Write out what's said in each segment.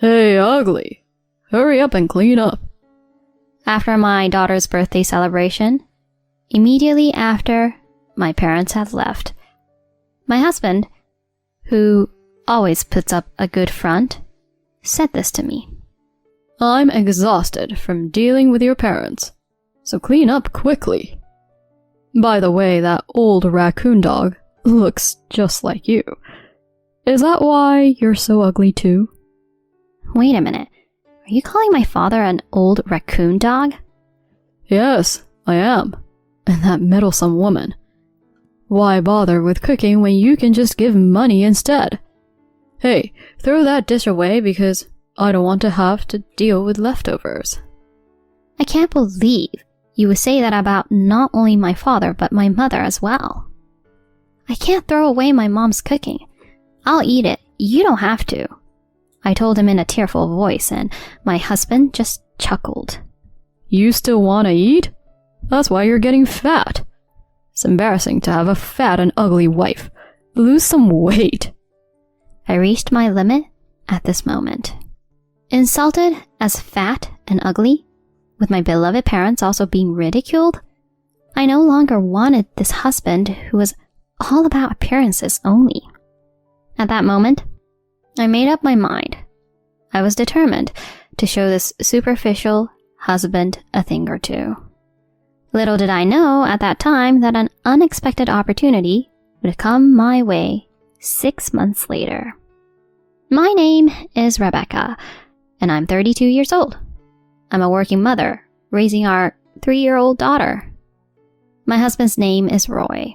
Hey, ugly. Hurry up and clean up. After my daughter's birthday celebration, immediately after my parents had left, my husband, who always puts up a good front, said this to me. I'm exhausted from dealing with your parents, so clean up quickly. By the way, that old raccoon dog looks just like you. Is that why you're so ugly too? Wait a minute. Are you calling my father an old raccoon dog? Yes, I am. And that meddlesome woman. Why bother with cooking when you can just give money instead? Hey, throw that dish away because I don't want to have to deal with leftovers. I can't believe you would say that about not only my father but my mother as well. I can't throw away my mom's cooking. I'll eat it. You don't have to. I told him in a tearful voice, and my husband just chuckled. You still want to eat? That's why you're getting fat. It's embarrassing to have a fat and ugly wife. Lose some weight. I reached my limit at this moment. Insulted as fat and ugly, with my beloved parents also being ridiculed, I no longer wanted this husband who was all about appearances only. At that moment, I made up my mind. I was determined to show this superficial husband a thing or two. Little did I know at that time that an unexpected opportunity would come my way 6 months later. My name is Rebecca, and I'm 32 years old. I'm a working mother, raising our 3-year-old daughter. My husband's name is Roy.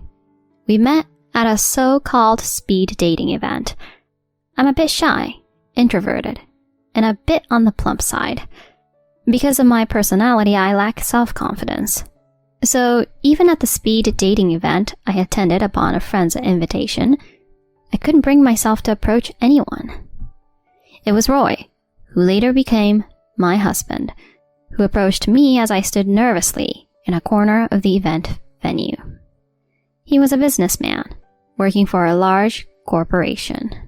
We met at a so-called speed dating event. I'm a bit shy, introverted, and a bit on the plump side. Because of my personality, I lack self-confidence. So even at the speed dating event I attended upon a friend's invitation, I couldn't bring myself to approach anyone. It was Roy, who later became my husband, who approached me as I stood nervously in a corner of the event venue. He was a businessman, working for a large corporation.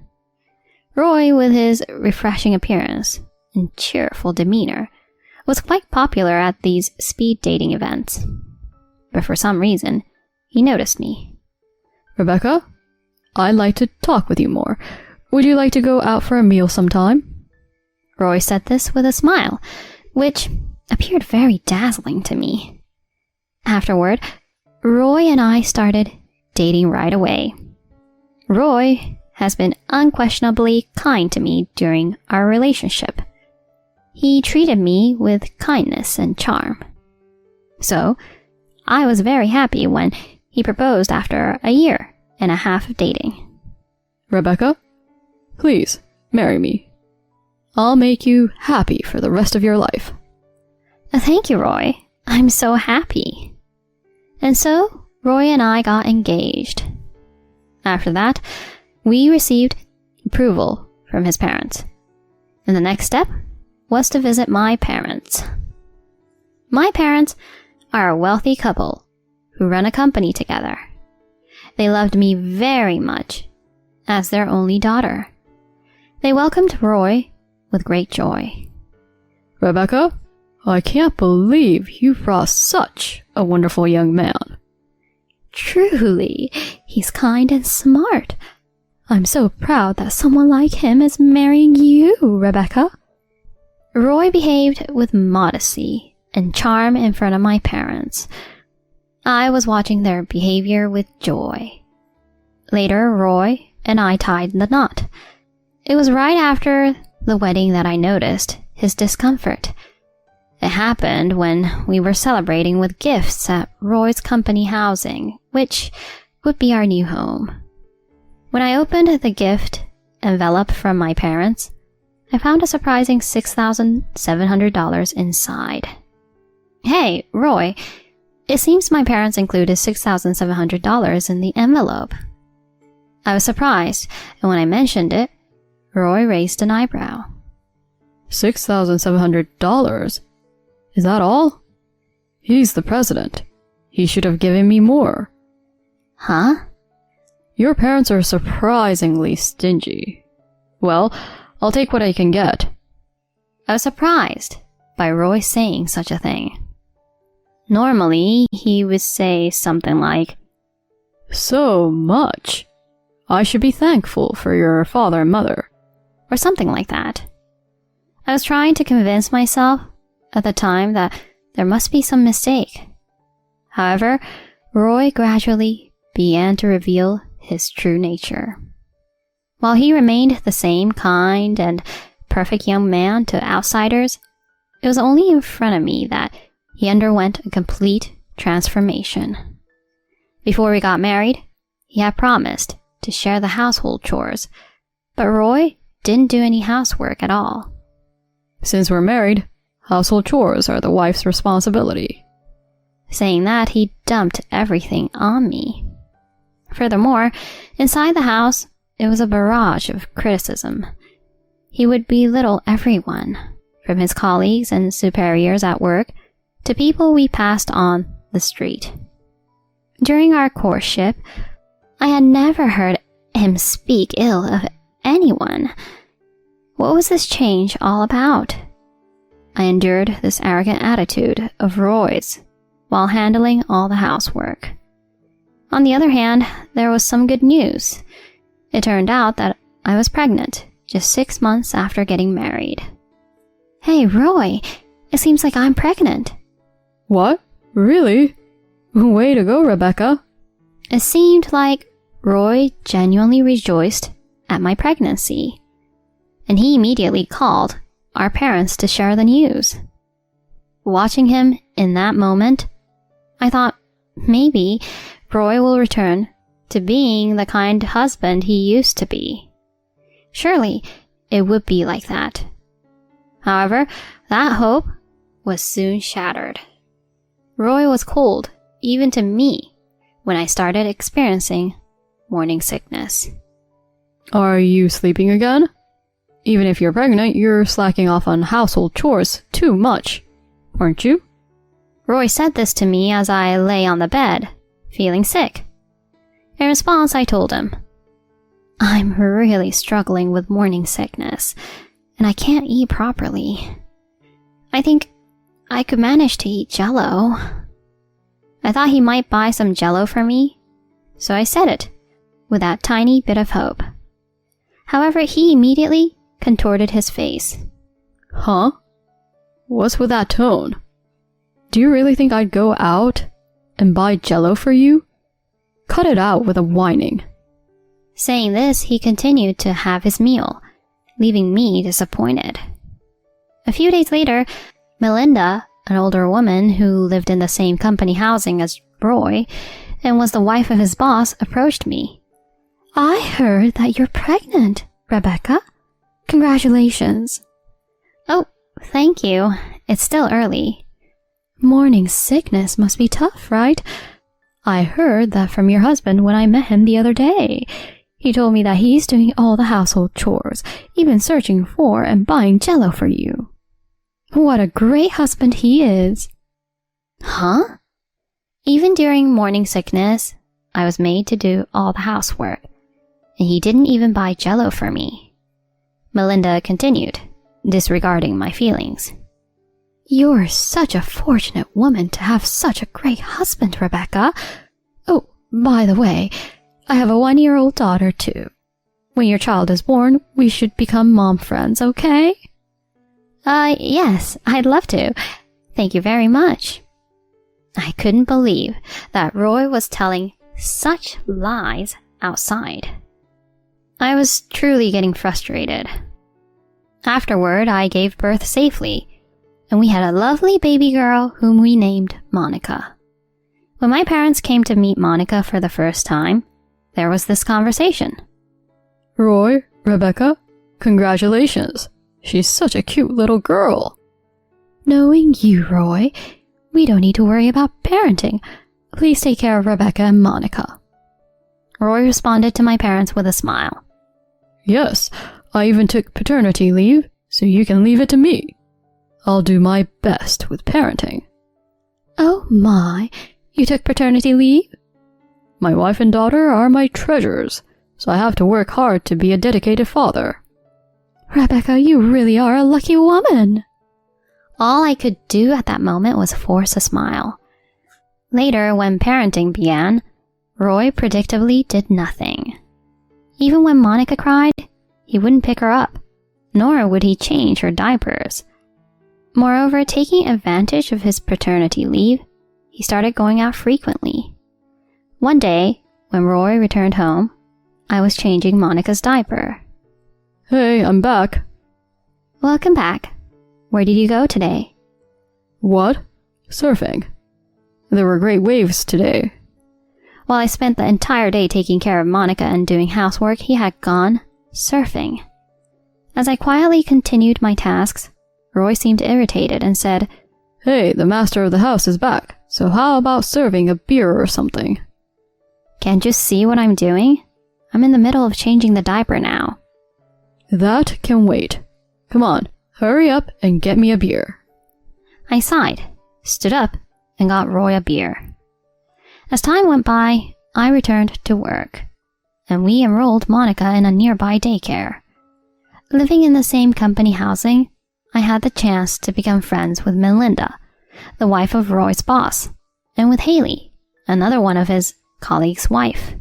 Roy, with his refreshing appearance and cheerful demeanor, was quite popular at these speed dating events. But for some reason, he noticed me. Rebecca, I'd like to talk with you more. Would you like to go out for a meal sometime? Roy said this with a smile, which appeared very dazzling to me. Afterward, Roy and I started dating right away. Roy has been unquestionably kind to me during our relationship. He treated me with kindness and charm. So, I was very happy when he proposed after 1.5 years of dating. Rebecca, please marry me. I'll make you happy for the rest of your life. Thank you, Roy. I'm so happy. And so, Roy and I got engaged. After that, we received approval from his parents. And the next step was to visit my parents. My parents are a wealthy couple who run a company together. They loved me very much as their only daughter. They welcomed Roy with great joy. Rebecca, I can't believe you brought such a wonderful young man. Truly, he's kind and smart. I'm so proud that someone like him is marrying you, Rebecca. Roy behaved with modesty and charm in front of my parents. I was watching their behavior with joy. Later, Roy and I tied the knot. It was right after the wedding that I noticed his discomfort. It happened when we were celebrating with gifts at Roy's company housing, which would be our new home. When I opened the gift envelope from my parents, I found a surprising $6,700 inside. Hey, Roy, it seems my parents included $6,700 in the envelope. I was surprised, and when I mentioned it, Roy raised an eyebrow. $6,700? Is that all? He's the president. He should have given me more. Huh? Your parents are surprisingly stingy. Well, I'll take what I can get. I was surprised by Roy saying such a thing. Normally, he would say something like, "So much. I should be thankful for your father and mother," or something like that. I was trying to convince myself at the time that there must be some mistake. However, Roy gradually began to reveal his true nature. While he remained the same kind and perfect young man to outsiders, it was only in front of me that he underwent a complete transformation. Before we got married, he had promised to share the household chores, but Roy didn't do any housework at all. "Since we're married, household chores are the wife's responsibility." Saying that, he dumped everything on me. Furthermore, inside the house, it was a barrage of criticism. He would belittle everyone, from his colleagues and superiors at work to people we passed on the street. During our courtship, I had never heard him speak ill of anyone. What was this change all about? I endured this arrogant attitude of Roy's while handling all the housework. On the other hand, there was some good news. It turned out that I was pregnant just 6 months after getting married. "Hey, Roy, it seems like I'm pregnant." "What? Really? Way to go, Rebecca." It seemed like Roy genuinely rejoiced at my pregnancy, and he immediately called our parents to share the news. Watching him in that moment, I thought maybe Roy will return to being the kind husband he used to be. Surely it would be like that. However, that hope was soon shattered. Roy was cold, even to me, when I started experiencing morning sickness. "Are you sleeping again? Even if you're pregnant, you're slacking off on household chores too much, aren't you?" Roy said this to me as I lay on the bed, feeling sick. In response, I told him, "I'm really struggling with morning sickness, and I can't eat properly. I think I could manage to eat Jell-O." I thought he might buy some Jell-O for me, so I said it with that tiny bit of hope. However, he immediately contorted his face. "Huh? What's with that tone? Do you really think I'd go out and buy Jell-O for you? Cut it out with the whining." Saying this, he continued to have his meal, leaving me disappointed. A few days later, Melinda, an older woman who lived in the same company housing as Roy and was the wife of his boss, approached me. "I heard that you're pregnant, Rebecca. Congratulations." "Oh, thank you. It's still early." "Morning sickness must be tough, right? I heard that from your husband when I met him the other day. He told me that he's doing all the household chores, even searching for and buying Jell-O for you. What a great husband he is." Huh? Even during morning sickness, I was made to do all the housework, and he didn't even buy Jell-O for me. Melinda continued, disregarding my feelings. "You're such a fortunate woman to have such a great husband, Rebecca. Oh, by the way, I have a 1-year-old daughter too. When your child is born, we should become mom friends, okay?" Yes, I'd love to. Thank you very much." I couldn't believe that Roy was telling such lies outside. I was truly getting frustrated. Afterward, I gave birth safely, and we had a lovely baby girl whom we named Monica. When my parents came to meet Monica for the first time, there was this conversation. "Roy, Rebecca, congratulations. She's such a cute little girl." "Knowing you, Roy, we don't need to worry about parenting. Please take care of Rebecca and Monica." Roy responded to my parents with a smile. "Yes, I even took paternity leave, so you can leave it to me. I'll do my best with parenting." "Oh my, you took paternity leave?" "My wife and daughter are my treasures, so I have to work hard to be a dedicated father." Rebecca, you really are a lucky woman. All I could do at that moment was force a smile. Later, when parenting began, Roy predictably did nothing. Even when Monica cried, he wouldn't pick her up, nor would he change her diapers. Moreover, taking advantage of his paternity leave, he started going out frequently. One day, when Roy returned home, I was changing Monica's diaper. Hey, I'm back. Welcome back. Where did you go today? What? Surfing. There were great waves today. While I spent the entire day taking care of Monica and doing housework, he had gone surfing. As I quietly continued my tasks, Roy seemed irritated and said, Hey, the master of the house is back, so how about serving a beer or something? Can't you see what I'm doing? I'm in the middle of changing the diaper now. That can wait. Come on, hurry up and get me a beer. I sighed, stood up, and got Roy a beer. As time went by, I returned to work, and we enrolled Monica in a nearby daycare. Living in the same company housing, I had the chance to become friends with Melinda, the wife of Roy's boss, and with Haley, another one of his colleague's wife.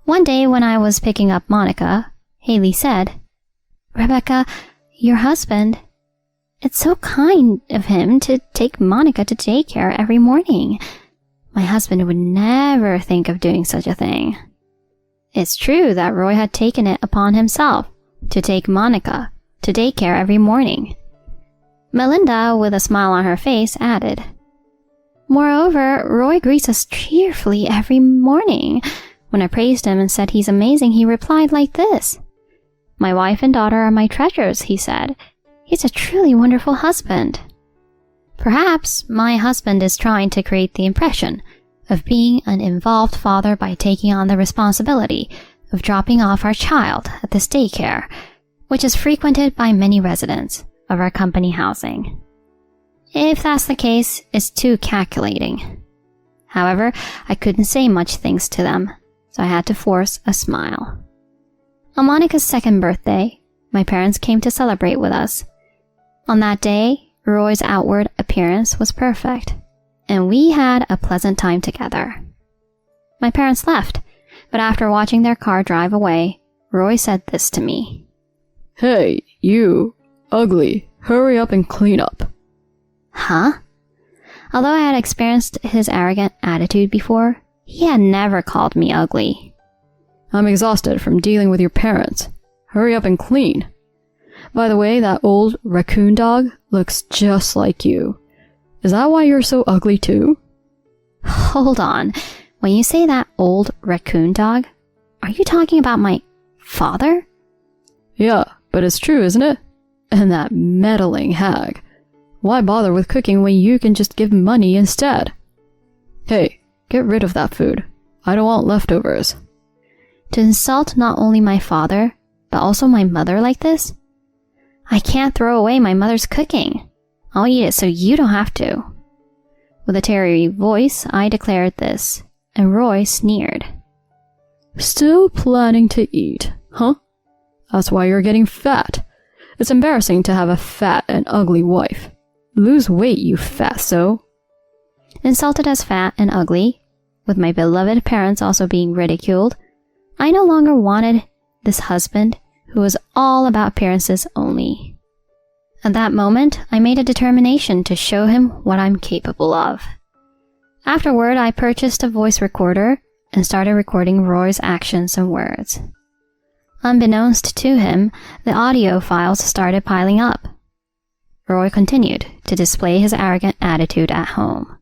One day when I was picking up Monica, Haley said, Rebecca, your husband, it's so kind of him to take Monica to daycare every morning. My husband would never think of doing such a thing. It's true that Roy had taken it upon himself to take Monica to daycare every morning. Melinda, with a smile on her face, added, Moreover, Roy greets us cheerfully every morning. When I praised him and said he's amazing, he replied like this. My wife and daughter are my treasures, he said. He's a truly wonderful husband. Perhaps my husband is trying to create the impression of being an involved father by taking on the responsibility of dropping off our child at this daycare, which is frequented by many residents of our company housing. If that's the case, it's too calculating. However, I couldn't say much thanks to them, so I had to force a smile. On Monica's second birthday, my parents came to celebrate with us. On that day, Roy's outward appearance was perfect, and we had a pleasant time together. My parents left, but after watching their car drive away, Roy said this to me. Hey, you, ugly, hurry up and clean up. Huh? Although I had experienced his arrogant attitude before, he had never called me ugly. I'm exhausted from dealing with your parents. Hurry up and clean. By the way, that old raccoon dog looks just like you. Is that why you're so ugly too? Hold on. When you say that old raccoon dog, are you talking about my father? Yeah, but it's true, isn't it? And that meddling hag. Why bother with cooking when you can just give money instead? Hey, get rid of that food. I don't want leftovers. To insult not only my father, but also my mother like this? I can't throw away my mother's cooking. I'll eat it so you don't have to. With a teary voice, I declared this, and Roy sneered. Still planning to eat, huh? That's why you're getting fat. It's embarrassing to have a fat and ugly wife. Lose weight, you fatso. Insulted as fat and ugly, with my beloved parents also being ridiculed, I no longer wanted this husband who was all about appearances only. At that moment, I made a determination to show him what I'm capable of. Afterward, I purchased a voice recorder and started recording Roy's actions and words. Unbeknownst to him, the audio files started piling up. Roy continued to display his arrogant attitude at home.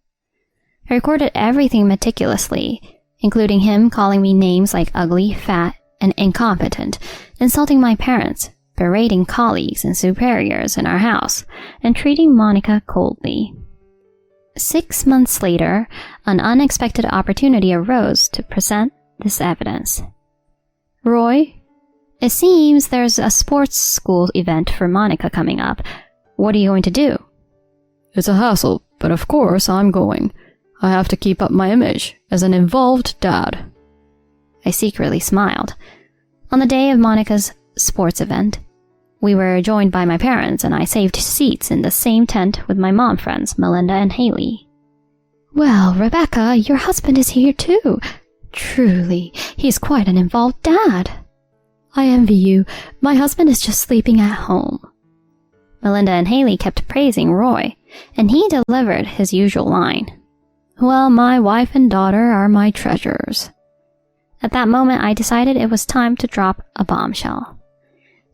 I recorded everything meticulously, including him calling me names like ugly, fat, and incompetent, insulting my parents, berating colleagues and superiors in our house, and treating Monica coldly. 6 months later, an unexpected opportunity arose to present this evidence. Roy, it seems there's a sports school event for Monica coming up. What are you going to do? It's a hassle, but of course I'm going. I have to keep up my image as an involved dad. I secretly smiled. On the day of Monica's sports event, we were joined by my parents, and I saved seats in the same tent with my mom friends, Melinda and Haley. Well, Rebecca, your husband is here too. Truly, he's quite an involved dad. I envy you. My husband is just sleeping at home. Melinda and Haley kept praising Roy, and he delivered his usual line. Well, my wife and daughter are my treasures. At that moment, I decided it was time to drop a bombshell.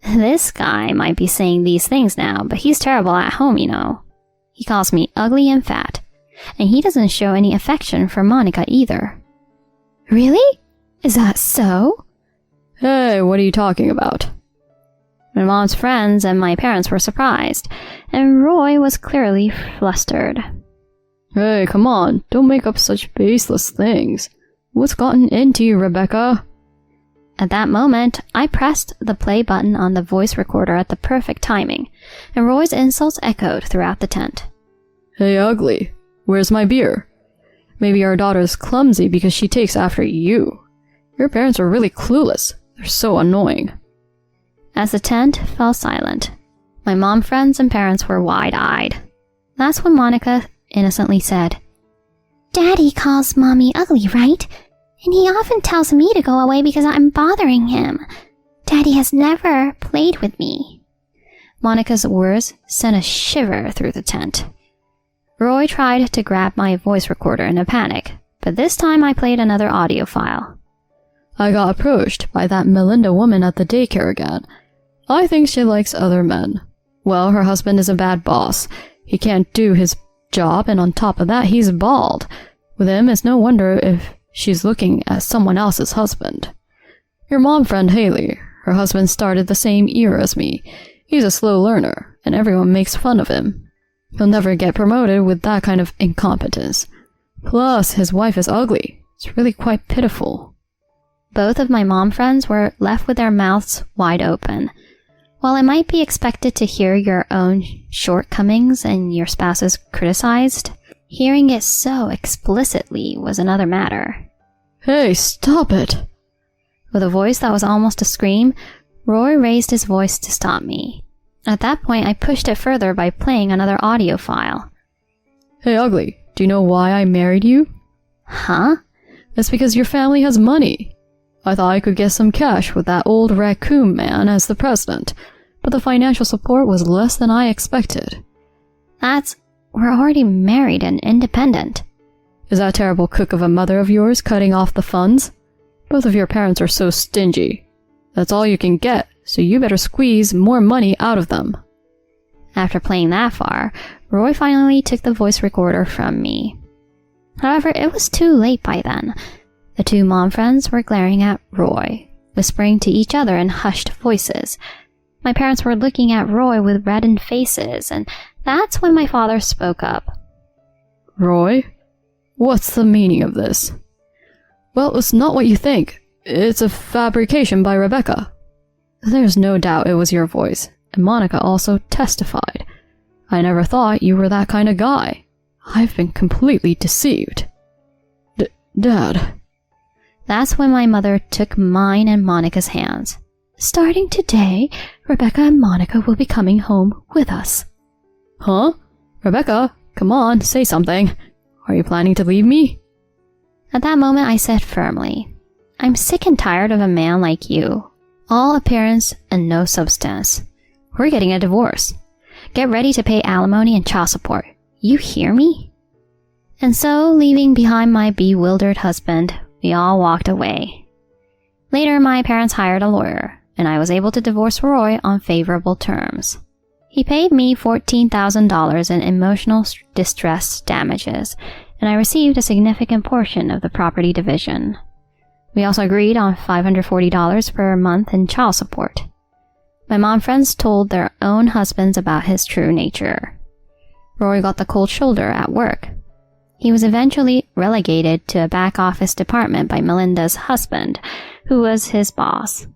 This guy might be saying these things now, but he's terrible at home, you know. He calls me ugly and fat, and he doesn't show any affection for Monica either. Really? Is that so? Hey, what are you talking about? My mom's friends and my parents were surprised, and Roy was clearly flustered. Hey, come on, don't make up such baseless things. What's gotten into you, Rebecca? At that moment, I pressed the play button on the voice recorder at the perfect timing, and Roy's insults echoed throughout the tent. Hey, ugly, where's my beer? Maybe our daughter's clumsy because she takes after you. Your parents are really clueless. They're so annoying. As the tent fell silent, my mom friends and parents were wide-eyed. That's when Monica innocently said, "Daddy calls Mommy ugly, right? And he often tells me to go away because I'm bothering him. Daddy has never played with me." Monica's words sent a shiver through the tent. Roy tried to grab my voice recorder in a panic, but this time I played another audio file. I got approached by that Melinda woman at the daycare again. I think she likes other men. Well, her husband is a bad boss. He can't do his job, and on top of that, he's bald. With him, it's no wonder if she's looking at someone else's husband. Your mom friend Haley, her husband started the same year as me. He's a slow learner, and everyone makes fun of him. He'll never get promoted with that kind of incompetence. Plus, his wife is ugly. It's really quite pitiful. Both of my mom friends were left with their mouths wide open. While it might be expected to hear your own shortcomings and your spouse's criticized, hearing it so explicitly was another matter. Hey, stop it! With a voice that was almost a scream, Roy raised his voice to stop me. At that point, I pushed it further by playing another audio file. Hey, ugly, do you know why I married you? Huh? It's because your family has money. I thought I could get some cash with that old raccoon man as the president, but the financial support was less than I expected. We're already married and independent. Is that terrible cook of a mother of yours cutting off the funds? Both of your parents are so stingy. That's all you can get, so you better squeeze more money out of them. After playing that far, Roy finally took the voice recorder from me. However, it was too late by then. The two mom friends were glaring at Roy, whispering to each other in hushed voices. My parents were looking at Roy with reddened faces, and that's when my father spoke up. Roy, what's the meaning of this? Well, it's not what you think. It's a fabrication by Rebecca. There's no doubt it was your voice, and Monica also testified. I never thought you were that kind of guy. I've been completely deceived. Dad. That's when my mother took mine and Monica's hands. Starting today, Rebecca and Monica will be coming home with us. Huh? Rebecca, come on, say something. Are you planning to leave me? At that moment, I said firmly, "I'm sick and tired of a man like you. All appearance and no substance. We're getting a divorce. Get ready to pay alimony and child support. You hear me?" And so, leaving behind my bewildered husband, we all walked away. Later, my parents hired a lawyer, and I was able to divorce Roy on favorable terms. He paid me $14,000 in emotional distress damages, and I received a significant portion of the property division. We also agreed on $540 per month in child support. My mom friends told their own husbands about his true nature. Roy got the cold shoulder at work. He was eventually relegated to a back office department by Melinda's husband, who was his boss.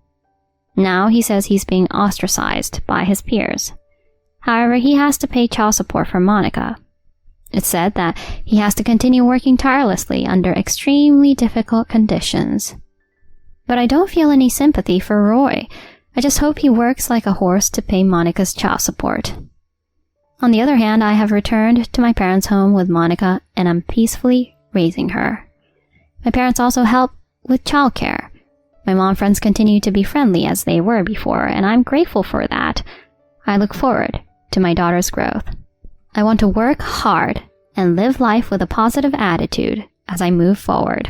Now he says he's being ostracized by his peers. However, he has to pay child support for Monica. It's said that he has to continue working tirelessly under extremely difficult conditions. But I don't feel any sympathy for Roy. I just hope he works like a horse to pay Monica's child support. On the other hand, I have returned to my parents' home with Monica and I'm peacefully raising her. My parents also help with childcare. My mom friends continue to be friendly as they were before, and I'm grateful for that. I look forward to my daughter's growth. I want to work hard and live life with a positive attitude as I move forward.